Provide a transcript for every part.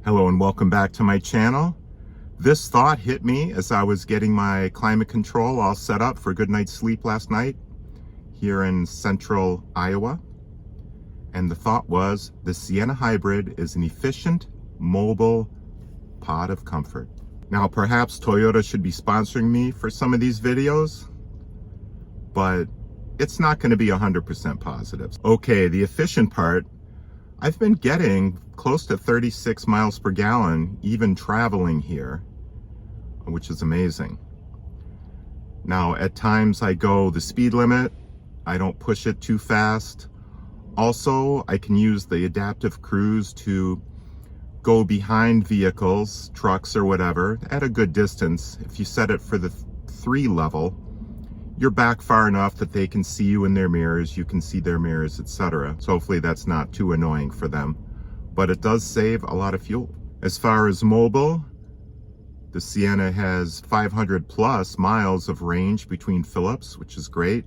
Hello and welcome back to my channel. This thought hit me as I was getting my climate control all set up for a good night's sleep last night here in central Iowa. And the thought was, the Sienna Hybrid is an efficient, mobile pod of comfort. Now perhaps Toyota should be sponsoring me for some of these videos, but it's not going to be 100% positive. Okay, the efficient part, I've been getting close to 36 miles per gallon even traveling here, which is amazing. Now at times I go the speed limit, I don't push it too fast. Also, I can use the adaptive cruise to go behind vehicles, trucks or whatever, at a good distance. If you set it for the 3 level, you're back far enough that they can see you in their mirrors, you can see their mirrors, etc. So hopefully that's not too annoying for them. But it does save a lot of fuel. As far as mobile, the Sienna has 500 plus miles of range between Phillips, which is great.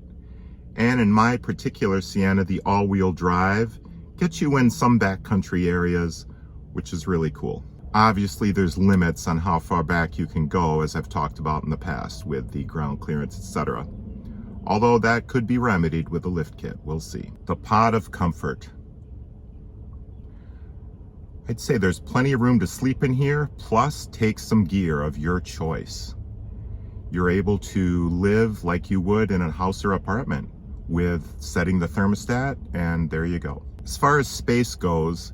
And in my particular Sienna, the all-wheel drive gets you in some backcountry areas, which is really cool. Obviously, there's limits on how far back you can go, as I've talked about in the past with the ground clearance, etc. Although that could be remedied with a lift kit, we'll see. The pod of comfort. I'd say there's plenty of room to sleep in here, plus take some gear of your choice. You're able to live like you would in a house or apartment with setting the thermostat, and there you go. As far as space goes,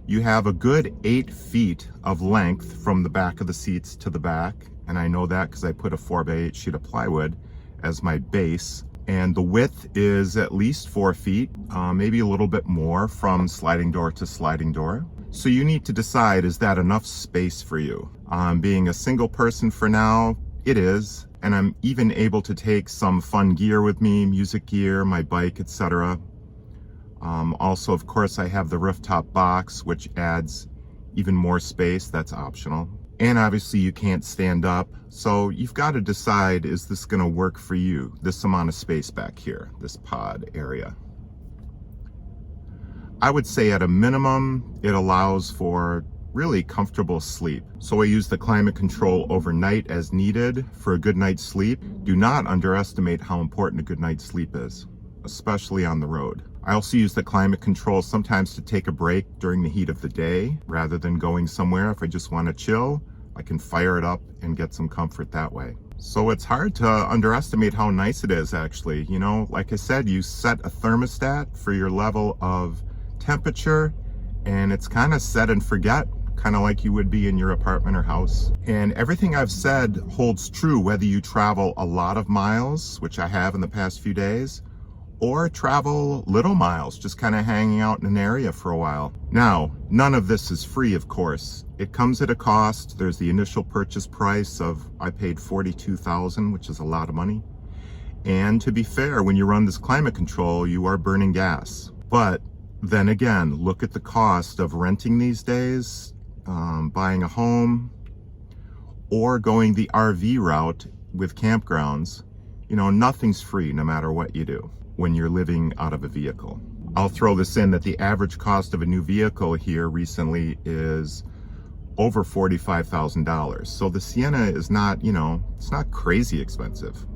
you have a good 8 feet of length from the back of the seats to the back, and I know that because I put a 4x8 sheet of plywood as my base, and the width is at least 4 feet, maybe a little bit more from sliding door to sliding door. So you need to decide, is that enough space for you? Being a single person for now, it is, and I'm even able to take some fun gear with me, music gear, my bike, etc. Also, of course, I have the rooftop box, which adds even more space. That's optional. And obviously you can't stand up. So you've got to decide, is this going to work for you? This amount of space back here, this pod area. I would say at a minimum, it allows for really comfortable sleep. So I use the climate control overnight as needed for a good night's sleep. Do not underestimate how important a good night's sleep is, especially on the road. I also use the climate control sometimes to take a break during the heat of the day. Rather than going somewhere, if I just want to chill, I can fire it up and get some comfort that way. So it's hard to underestimate how nice it is, actually. You know, like I said, you set a thermostat for your level of temperature, and it's kind of set and forget, kind of like you would be in your apartment or house. And everything I've said holds true whether you travel a lot of miles, which I have in the past few days, or travel little miles, just kind of hanging out in an area for a while. Now, none of this is free, of course. It comes at a cost. There's the initial purchase price of, I paid $42,000, which is a lot of money. And to be fair, when you run this climate control, you are burning gas. But then again, look at the cost of renting these days, buying a home, or going the RV route with campgrounds. You know, nothing's free no matter what you do when you're living out of a vehicle. I'll throw this in that the average cost of a new vehicle here recently is over $45,000. So the Sienna is not, you know, it's not crazy expensive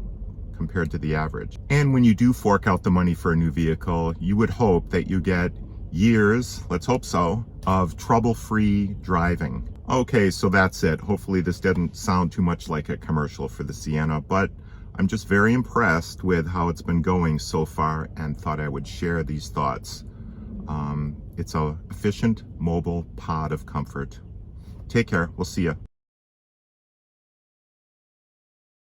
compared to the average. And when you do fork out the money for a new vehicle, you would hope that you get years, let's hope so, of trouble-free driving. Okay, so that's it. Hopefully this didn't sound too much like a commercial for the Sienna, but I'm just very impressed with how it's been going so far and thought I would share these thoughts. It's an efficient, mobile pod of comfort. Take care. We'll see you.